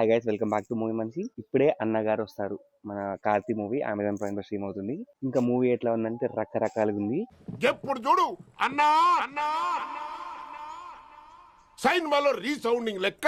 Hi guys, welcome back to movie మనిషి. ఇప్పుడే అన్నగారు వస్తారు. మన కార్తీ మూవీ అమెజాన్ ప్రైమ్ లో స్ట్రీమ్ అవుతుంది. ఇంకా మూవీ ఎట్లా ఉందంటే రకరకాలుగా ఉంది. ఎప్పుడు చూడు అన్నా అన్నా సైన్ malo రీసౌండింగ్ లెక్క.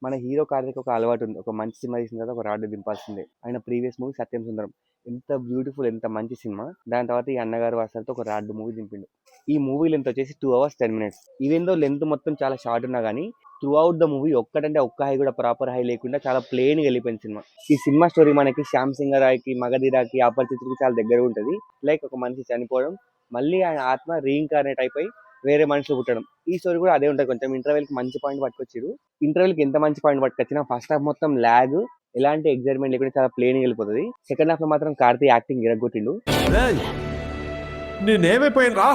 మన హీరో కార్తీక్ ఒక అలవాటు ఉంది. ఒక మంచి సినిమా తీసిన తర్వాత ఒక రాడ్ దింపాల్సిందే. ఆయన ప్రీవియస్ మూవీ సత్యం సుందరం ఎంత బ్యూటిఫుల్, ఎంత మంచి సినిమా. దాని తర్వాత ఈ అన్నగారు వస్తారితో ఒక రాడ్ మూవీ దింపిండు. ఈ మూవీ లెంత్ వచ్చేసి 2 hours 10 minutes. Even though length మొత్తం చాలా షార్ట్ ఉన్నా కానీ త్రూ అవుట్ ద మూవీ ఒక్కటంటే ఒక్క హై కూడా ప్రాపర్ హై లేకుండా చాలా ప్లేన్ గా వెళ్ళిపోయింది సినిమా. ఈ సినిమా స్టోరీ మనకి శ్యామ్ సింగరాయ్కి, మగధీరాకి, అపరిచితుడికి చాలా దగ్గర ఉంటుంది. లైక్ ఒక మనిషి చనిపోవడం, మళ్ళీ ఆయన ఆత్మ రీఇన్కార్నేట్ అయిపోయి వేరే మనుషులు పుట్టడం. ఈ స్టోరీ కూడా అదే ఉంటుంది. కొంచెం ఇంటర్వెల్ కి మంచి పాయింట్ పట్టుకొచ్చారు. ఇంటర్వెల్ కి ఎంత మంచి పాయింట్ పట్టుకొచ్చినా ఫస్ట్ హాఫ్ మొత్తం లాగ్, ఎలాంటి ఎగ్జైట్మెంట్ లేకుండా చాలా ప్లేన్ వెళ్ళిపోతుంది. సెకండ్ హాఫ్ లో మాత్రం కార్తీ యాక్టింగ్ ఇరగొట్టిండు. నేనేమైపోయినరా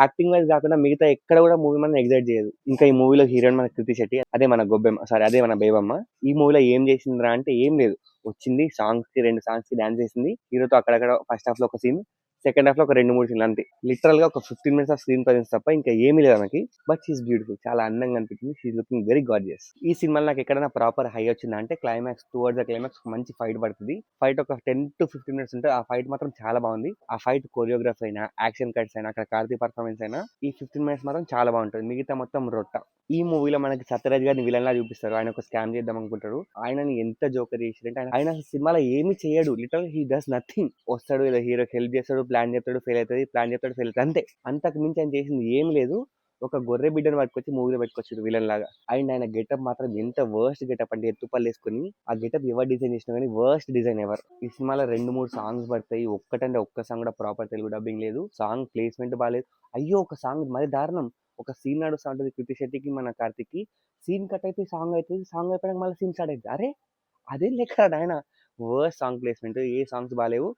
యాక్టింగ్ వైజ్ కాకుండా మిగతా ఎక్కడ కూడా మూవీ మనం ఎగ్జైట్ చేయదు. ఇంకా ఈ మూవీలో హీరోయిన్ మన కృతి శెట్టి, అదే మన గొబ్బెమ్మ, సారీ అదే మన బేబమ్మ. ఈ మూవీలో ఏం చేసిందిరా అంటే ఏం లేదు. వచ్చింది సాంగ్స్ కి 2 songs కి డాన్స్ చేసింది. హీరోతో అక్కడక్కడ ఫస్ట్ హాఫ్ లో ఒక సీన్, సెకండ్ హాఫ్ లో ఒక 2-3 సీన్లు అంతే. లిటరల్ గా ఒక 15 minutes ఆఫ్ స్క్రీన్ ప్రెజెన్స్ తప్ప ఇంకా ఏమీ లేదు మనకి. బట్ షీఈస్ బ్యూటిఫుల్, చాలా అందంగా అనిపించింది. She's looking very gorgeous. ఈ సినిమాలో నాకు ఎక్కడైనా ప్రాపర్ హై వచ్చిందా అంటే క్లైమాక్స్, టువర్డ్స్ ద క్లైమాక్స్ మంచి ఫైట్ పడుతుంది. ఫైట్ ఒక 10 to 15 minutes ఉంటే ఆ ఫైట్ మాత్రం చాలా బాగుంది. ఆ ఫైట్ కొరియోగ్రఫీ అయినా, యాక్షన్ కట్స్ అయినా, అక్కడ కార్తీ పర్ఫార్మెన్స్ అయినా ఈ 15 minutes మాత్రం చాలా బాగుంటుంది. మిగతా మొత్తం రొట్ట. ఈ మూవీలో మనకి సత్యరాజ్ గారిని విలన్ లా చూపిస్తారు. ఆయన ఒక స్కామ్ చేద్దాం అనుకుంటారు. ఆయనని ఎంత జోకర్ చేసారంటే ఆయన సినిమాలో ఏమి చేయడు. Literal he does nothing. వస్తాడు, ఏదో హీరోకి హెల్ప్ చేస్తాడు, ప్లాన్ చేస్తాడు, ఫెయిల్ అవుతుంది, ప్లాన్ చేస్తాడు, ఫెయిల్ అవుతుంది, అంతే. అంతకు మించి ఆయన చేసింది ఏం లేదు. ఒక గొర్రె బిడ్డను పట్టుకొచ్చి మూవీలో పెట్టుకొచ్చారు విలన్ లాగా. అండ్ ఆయన గెటప్ మాత్రం ఎంత వర్స్ట్ గెటప్ అంటే ఎత్తుపల్లి వేసుకుని ఆ గెటప్ ఎవరు డిజైన్ చేసినా కానీ వర్స్ట్ డిజైన్ ఎవర్. ఈ సినిమాలో 2-3 సాంగ్స్ పడతాయి. ఒక్కటంటే ఒక్క సాంగ్ కూడా ప్రాపర్ తెలుగు డబ్బింగ్ లేదు. సాంగ్ ప్లేస్మెంట్ బాగాలేదు. అయ్యో ఒక సాంగ్ మరి దారుణం. ఒక సీన్ నడుస్తూ ఉంటుంది కృతి శెట్టికి మన కార్తిక్కి. సీన్ కట్ అయిపోయి సాంగ్ అవుతుంది. సాంగ్ అయిపోయాక మళ్ళీ సీన్ స్టార్ట్ అవుతుంది. అరే అదేం లెక్క ఆయన. వర్స్ట్ సాంగ్ ప్లేస్మెంట్, ఏ సాంగ్స్ బాగాలేవు.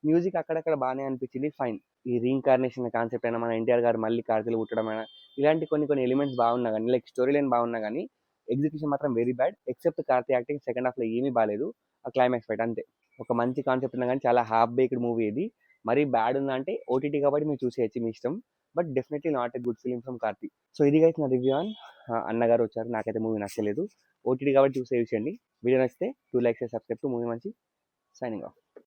మ్యూజిక్ అక్కడక్కడ బాగానే అనిపించింది, ఫైన్. ఈ రీఇన్కార్నేషన్ కాన్సెప్ట్ అయినా, మన ఎన్టీఆర్ గారు మళ్ళీ కార్తీలు పుట్టడం అయినా, ఇలాంటి కొన్ని ఎలిమెంట్స్ బాగున్నా కానీ, లైక్ స్టోరీ లైన్ బాగున్నా కానీ ఎగ్జిక్యూషన్ మాత్రం very bad. Except Karthi acting second half లో ఏమీ బాగాలేదు. ఆ క్లైమాక్స్ ఫైట్ అంతే. ఒక మంచి కాన్సెప్ట్ ఉన్నా కానీ చాలా హాఫ్ బేక్డ్ మూవీ ఇది. మరీ బ్యాడ్ ఉందా అంటే ఓటీటీ కాబట్టి మీరు చూసేయచ్చు, మీ ఇష్టం. But definitely not a good film from Karthi. So ఇది గైస్ నా రివ్యూ ఆన్ అన్నగారు వచ్చారు. నాకైతే మూవీ నచ్చలేదు. ఓటీటీ కాబట్టి చూసే విషయండి. వీడియో నచ్చితే 2 likes, సబ్స్క్రైబ్ టు మూవీ మంచి. Signing off.